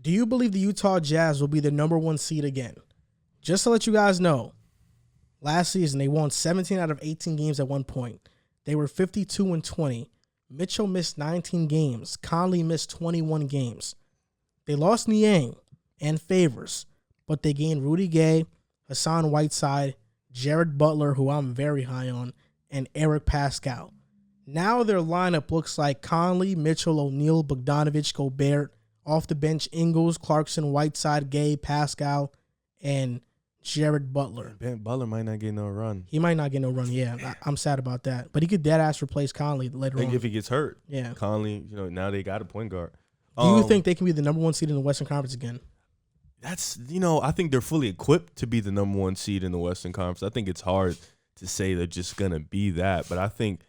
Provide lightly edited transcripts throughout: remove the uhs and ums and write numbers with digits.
Do you believe the Utah Jazz will be the number 1 seed again? Just to let you guys know, last season they won 17 out of 18 games at one point. They were 52-20. Mitchell missed 19 games. Conley missed 21 games. They lost Niang and Favors, but they gained Rudy Gay, Hassan Whiteside, Jared Butler, who I'm very high on, and Eric Pascal. Now their lineup looks like Conley, Mitchell, O'Neal, Bogdanovich, Gobert, off the bench Ingles, Clarkson, Whiteside, Gay, Pascal, and Jared Butler. Ben Butler might not get no run. He might not get no run, yeah. I'm sad about that. But he could dead-ass replace Conley later on. If he gets hurt. Yeah. Conley, now they got a point guard. Do you think they can be the number 1 seed in the Western Conference again? That's, I think they're fully equipped to be the number 1 seed in the Western Conference. I think it's hard to say they're just going to be that. But I think,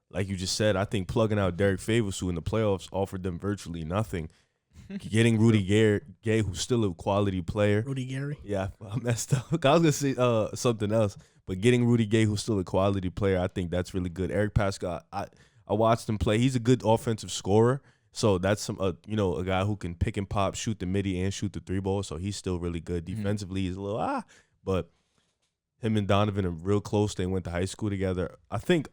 like you just said, I think plugging out Derek Favors, who in the playoffs offered them virtually nothing, getting Rudy Gay, who's still a quality player. Rudy Gary? Yeah, I messed up. I was going to say something else. But getting Rudy Gay, who's still a quality player, I think that's really good. Eric Pascal, I watched him play. He's a good offensive scorer. So that's a guy who can pick and pop, shoot the midi, and shoot the 3-ball. So he's still really good. Defensively, he's a little but him and Donovan are real close. They went to high school together. I think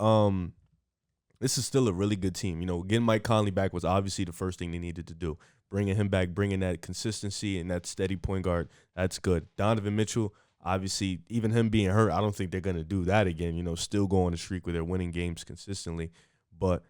this is still a really good team. Getting Mike Conley back was obviously the first thing they needed to do. Bringing him back, bringing that consistency and that steady point guard, that's good. Donovan Mitchell, obviously, even him being hurt, I don't think they're going to do that again. Still go on a streak where they're winning games consistently. But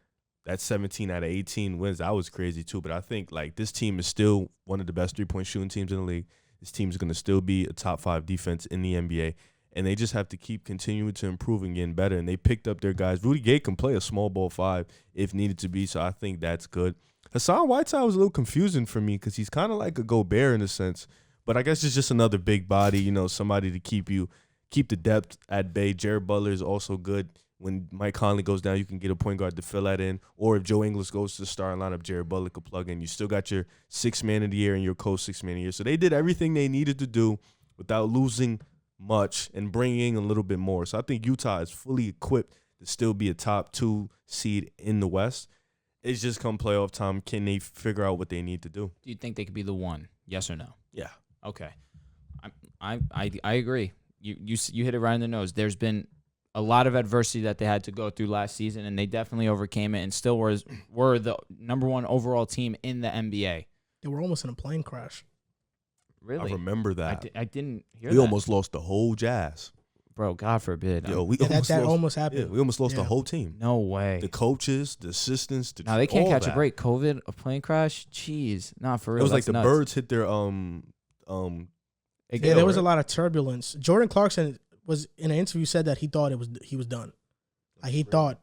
that 17 out of 18 wins, that was crazy too. But I think, this team is still one of the best three-point shooting teams in the league. This team is going to still be a top 5 defense in the NBA. And they just have to keep continuing to improve and getting better. And they picked up their guys. Rudy Gay can play a small ball 5 if needed to be, so I think that's good. Hassan Whiteside was a little confusing for me because he's kind of like a Gobert in a sense. But I guess it's just another big body, somebody to keep the depth at bay. Jared Butler is also good. When Mike Conley goes down, you can get a point guard to fill that in. Or if Joe Ingles goes to the starting lineup, Jared Butler could plug in. You still got your 6th man of the year and your co-6th man of the year. So they did everything they needed to do without losing much and bringing a little bit more. So I think Utah is fully equipped to still be a top 2 seed in the West. It's just come playoff time. Can they figure out what they need to do? Do you think they could be the 1? Yes or no? Yeah. Okay. I agree. You hit it right in the nose. There's been a lot of adversity that they had to go through last season, and they definitely overcame it and still were the number 1 overall team in the NBA. They were almost in a plane crash. Really? I remember that. I didn't hear we that. almost lost the whole Jazz. Bro, God forbid. Yo, that almost happened. Yeah, we almost lost the whole team. No way. The coaches, the assistants. No, they can't catch that. a break. COVID, a plane crash? Jeez. Not for real. It was like the nuts. birds hit their Yeah, there was a lot of turbulence. Jordan Clarkson was in an interview said that he thought he was done. Like he thought.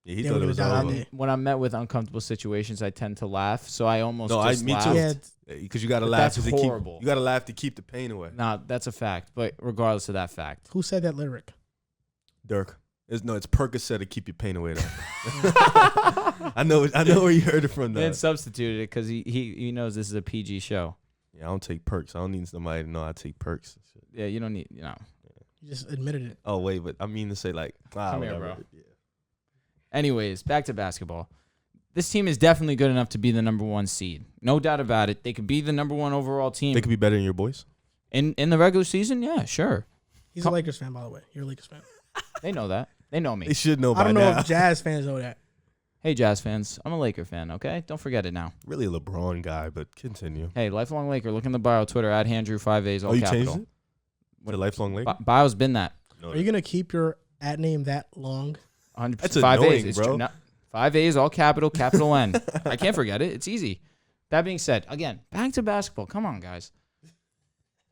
Yeah, he thought it was over. When I'm met with uncomfortable situations, I tend to laugh. So I almost me laugh. too. Yeah, because you gotta laugh. That's horrible. You gotta laugh to keep the pain away. Nah, that's a fact. But regardless of that fact, who said that lyric? Dirk. It's Percocet to keep your pain away. Though. I know where you heard it from. Then substituted it because he knows this is a PG show. Yeah, I don't take perks. I don't need somebody to know I take perks. Yeah, you don't need You just admitted it. Oh wait, but I mean to say Come here, whatever. bro. Yeah. Anyways, back to basketball. This team is definitely good enough to be the number 1 seed. No doubt about it. They could be the number 1 overall team. They could be better than your boys. In the regular season, yeah, sure. He's a Lakers fan, by the way. You're a Lakers fan. They know that. They know me. They should know by I don't know now. if Jazz fans know that. Hey, Jazz fans. I'm a Laker fan, okay? Don't forget it now. Really a LeBron guy, but continue. Hey, lifelong Laker. Look in the bio, Twitter, @Handrew5As, all you capital. changed it? What, a lifelong Laker? Bio's been that. No, Are you going to keep your @name that long? 100%. That's 5 annoying, A's, bro. 5 A's, all capital N. I can't forget it. It's easy. That being said, again, back to basketball. Come on, guys.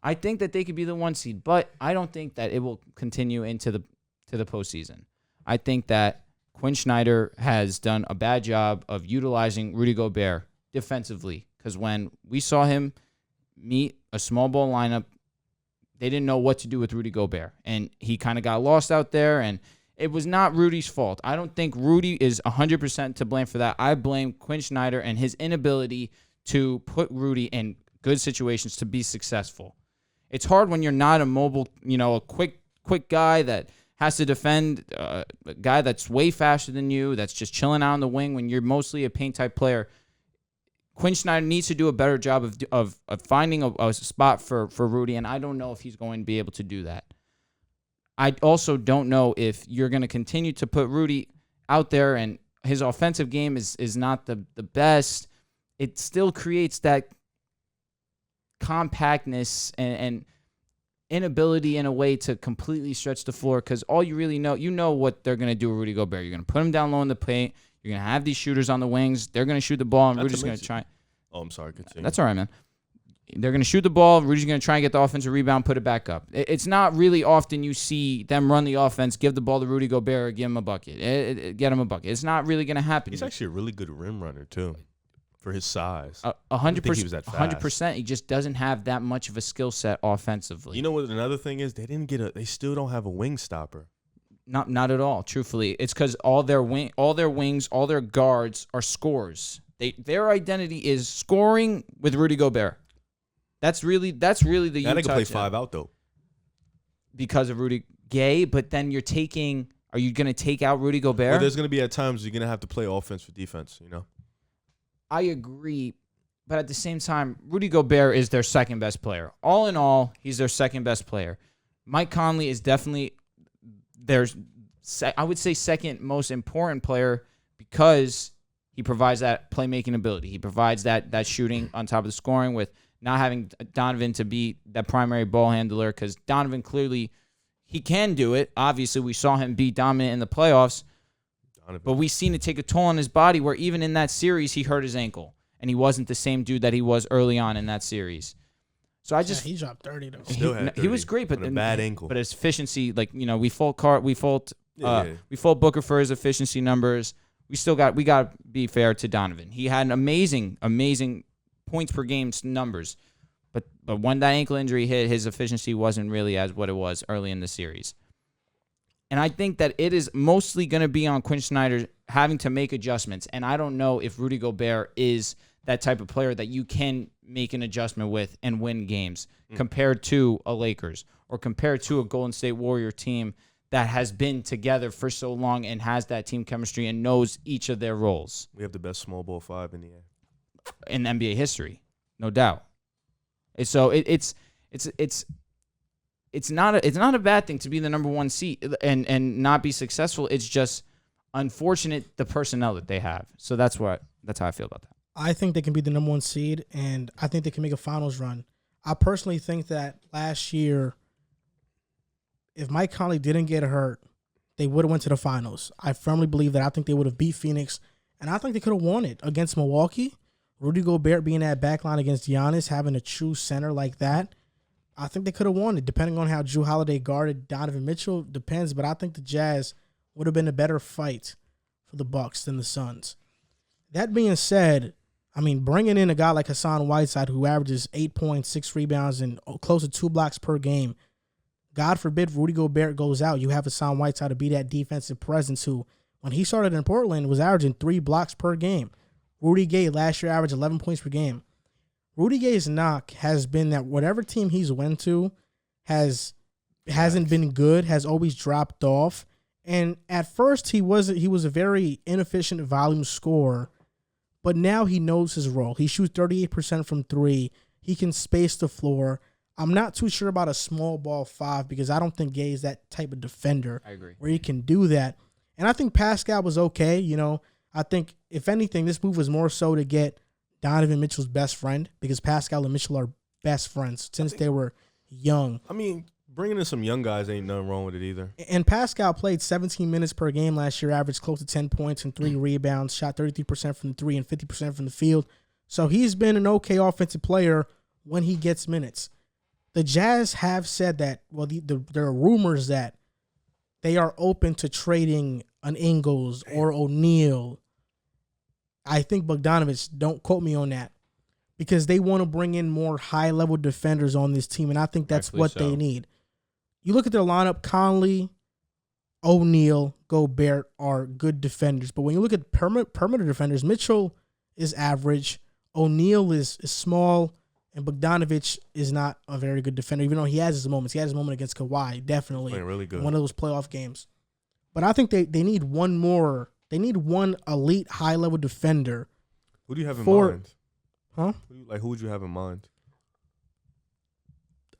I think that they could be the 1 seed, but I don't think that it will continue into the postseason. I think that Quinn Snyder has done a bad job of utilizing Rudy Gobert defensively because when we saw him meet a small ball lineup, they didn't know what to do with Rudy Gobert, and he kind of got lost out there, and it was not Rudy's fault. I don't think Rudy is 100% to blame for that. I blame Quinn Snyder and his inability to put Rudy in good situations to be successful. It's hard when you're not a mobile, a quick guy that has to defend a guy that's way faster than you, that's just chilling out on the wing when you're mostly a paint-type player. Quinn Snyder needs to do a better job of finding a spot for Rudy, and I don't know if he's going to be able to do that. I also don't know if you're going to continue to put Rudy out there, and his offensive game is not the best. It still creates that compactness and inability in a way to completely stretch the floor, because all you really know, you know what they're going to do with Rudy Gobert. You're going to put him down low in the paint. You're going to have these shooters on the wings. They're going to shoot the ball, and Rudy's going to try. Oh, I'm sorry. Continue. That's all right, man. They're going to shoot the ball. Rudy's going to try and get the offensive rebound, put it back up. It's not really often you see them run the offense, give the ball to Rudy Gobert, or give him a bucket. Get him a bucket. It's not really going to happen. He's actually a really good rim runner, too, for his size. 100%. 100%. He just doesn't have that much of a skill set offensively. You know what another thing is? They still don't have a wing stopper. Not at all, truthfully. It's because all their wings, all their guards are scorers. Their identity is scoring with Rudy Gobert. That's really the Now they can play 5 out, though. Because of Rudy Gay, but then are you going to take out Rudy Gobert? Well, there's going to be at times you're going to have to play offense for defense, I agree, but at the same time, Rudy Gobert is their second best player. All in all, he's their second best player. Mike Conley is definitely I would say second most important player, because he provides that playmaking ability. He provides that shooting on top of the scoring, with not having Donovan to be that primary ball handler, because Donovan clearly, he can do it. Obviously, we saw him be dominant in the playoffs, but we've seen it take a toll on his body, where even in that series, he hurt his ankle, and he wasn't the same dude that he was early on in that series. So he dropped 30 though. He was great, but a bad ankle. But his efficiency, we fault Booker for his efficiency numbers. We got to be fair to Donovan. He had an amazing points per game numbers, but when that ankle injury hit, his efficiency wasn't really as what it was early in the series. And I think that it is mostly going to be on Quinn Snyder having to make adjustments. And I don't know if Rudy Gobert is that type of player that you can make an adjustment with and win games compared to a Lakers or compared to a Golden State Warrior team that has been together for so long and has that team chemistry and knows each of their roles. We have the best small ball 5 in the air. In NBA history, no doubt. And so it's not a bad thing to be the number 1 seed and not be successful. It's just unfortunate the personnel that they have. So that's how I feel about that. I think they can be the number 1 seed, and I think they can make a finals run. I personally think that last year, if Mike Conley didn't get hurt, they would have went to the finals. I firmly believe that. I think they would have beat Phoenix, and I think they could have won it against Milwaukee. Rudy Gobert being that backline against Giannis, having a true center like that, I think they could have won it. Depending on how Jrue Holiday guarded Donovan Mitchell, depends. But I think the Jazz would have been a better fight for the Bucks than the Suns. That being said, bringing in a guy like Hassan Whiteside, who averages 8 points, 6 rebounds, and close to 2 blocks per game, God forbid Rudy Gobert goes out, you have Hassan Whiteside to be that defensive presence who, when he started in Portland, was averaging 3 blocks per game. Rudy Gay last year averaged 11 points per game. Rudy Gay's knock has been that whatever team he's went to hasn't been good, has always dropped off. And at first he was a very inefficient volume scorer, but now he knows his role. He shoots 38% from 3. He can space the floor. I'm not too sure about a small ball 5 because I don't think Gay is that type of defender. I agree. Where he can do that. And I think Pascal was okay. I think, if anything, this move was more so to get Donovan Mitchell's best friend, because Pascal and Mitchell are best friends since they were young. Bringing in some young guys ain't nothing wrong with it either. And Pascal played 17 minutes per game last year, averaged close to 10 points and 3 rebounds, shot 33% from the 3 and 50% from the field. So he's been an okay offensive player when he gets minutes. The Jazz have said that, there are rumors that they are open to trading an Ingles or O'Neal. I think Bogdanovich, don't quote me on that, because they want to bring in more high-level defenders on this team, and I think that's what they need. You look at their lineup, Conley, O'Neal, Gobert are good defenders. But when you look at perimeter defenders, Mitchell is average, O'Neal is small, and Bogdanovich is not a very good defender, even though he has his moments. He had his moment against Kawhi, definitely. Playing really good. One of those playoff games. But I think they need one more. They need one elite high-level defender. Who do you have in mind? Huh? Like, who would you have in mind?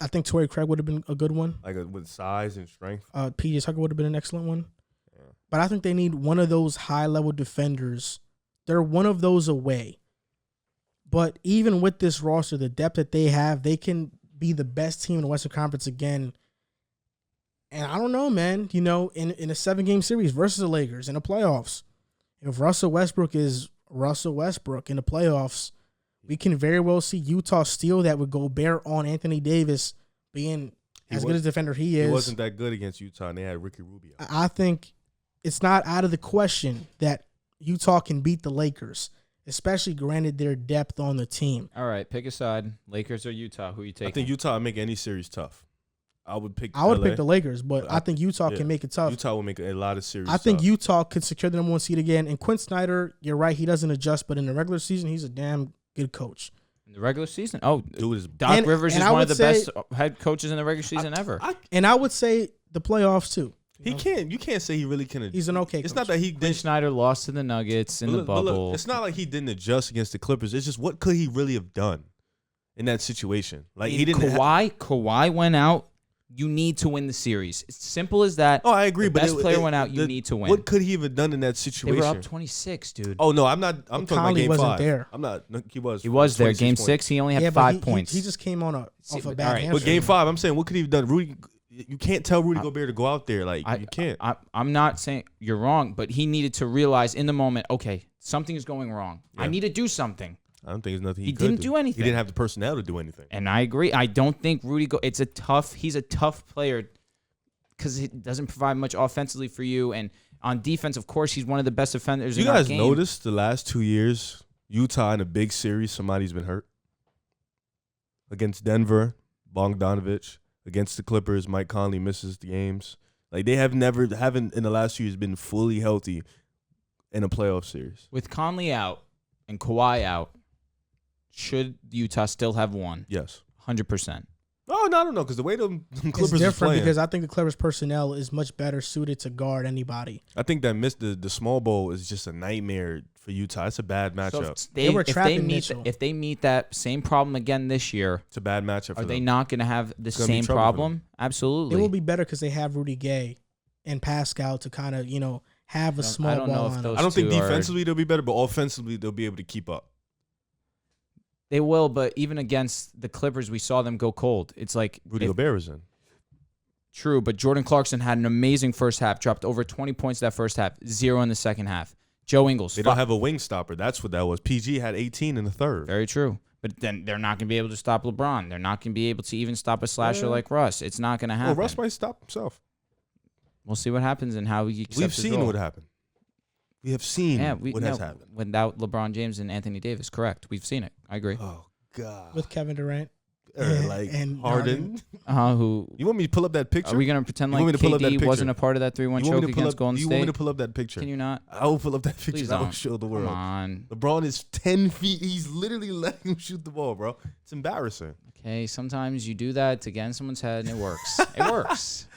I think Torrey Craig would have been a good one. Like with size and strength. PJ Tucker would have been an excellent one. Yeah. But I think they need one of those high-level defenders. They're one of those away. But even with this roster, the depth that they have, they can be the best team in the Western Conference again. And I don't know, man. You know, in a 7-game series versus the Lakers in the playoffs, if Russell Westbrook is Russell Westbrook in the playoffs, we can very well see Utah steal that with Gobert on Anthony Davis being as good as defender he is. He wasn't that good against Utah, and they had Ricky Rubio. I think it's not out of the question that Utah can beat the Lakers, especially granted their depth on the team. All right, pick a side. Lakers or Utah? Who you taking? I think Utah would make any series tough. I would pick the Lakers, but I think Utah can make it tough. Utah will make a lot of series I think tough. Utah could secure the number 1 seed again. And Quinn Snyder, you're right, he doesn't adjust, but in the regular season, he's a damn good coach. In the regular season? Oh, Dude is Doc Rivers is one of the best head coaches in the regular season ever. And I would say the playoffs, too. You can't say he really can. He's an okay coach. It's not that he Quinn Snyder lost to the Nuggets in the bubble. It's not like he didn't adjust against the Clippers. It's just what could he really have done in that situation? Like he didn't. Kawhi went out. You need to win the series. It's simple as that. Oh, I agree. The best player went out. You need to win. What could he have done in that situation? They were up 26, dude. Oh no, I'm not. I'm talking about game wasn't 5. There. I'm not. No, he was. He was there. Game points. 6, he only had 5 points. He just came on off a bad hamstring. But game 5, I'm saying, what could he have done? Rudy, you can't tell Rudy Gobert to go out there. Like you can't. I'm not saying you're wrong, but he needed to realize in the moment, okay, something is going wrong. Yeah. I need to do something. I don't think there's nothing he could didn't do anything. He didn't have the personnel to do anything. And I agree. I don't think he's a tough player because he doesn't provide much offensively for you. And on defense, of course, he's one of the best defenders in our game. You guys noticed the last 2 years, Utah in a big series, somebody's been hurt? Against Denver, Bogdanovich. Against the Clippers, Mike Conley misses the games. Like they haven't in the last 2 years been fully healthy in a playoff series. With Conley out and Kawhi out, should Utah still have won? Yes. 100%. Oh, no, I don't know, because the way the Clippers is different playing, because I think the Clippers personnel is much better suited to guard anybody. I think that the small bowl is just a nightmare for Utah. It's a bad matchup. So if they meet that same problem again this year, it's a bad matchup. Are they not going to have the same problem? Absolutely. It will be better because they have Rudy Gay and Pascal to kind of have a small ball. I don't think defensively they'll be better, but offensively they'll be able to keep up. They will, but even against the Clippers, we saw them go cold. It's like Rudy Gobert was in. True, but Jordan Clarkson had an amazing first half, dropped over 20 points that first half, 0 in the second half. Joe Ingles. They don't have a wing stopper. That's what that was. PG had 18 in the third. Very true. But then they're not going to be able to stop LeBron. They're not going to be able to even stop a slasher like Russ. It's not going to happen. Well, Russ might stop himself. We'll see what happens and how he accepts We've his seen role. what happened. We have seen what has happened. Without LeBron James and Anthony Davis, correct. We've seen it. I agree. Oh, God. With Kevin Durant. And Harden. Who? You want me to pull up that picture? Are we going to pretend like KD wasn't a part of that 3-1 choke against Golden State? You want me to pull up that picture? Can you not? I will pull up that picture. Please I will don't. show the world. Come on. LeBron is 10 feet. He's literally letting him shoot the ball, bro. It's embarrassing. Okay, sometimes you do that to get in someone's head and it works. It works.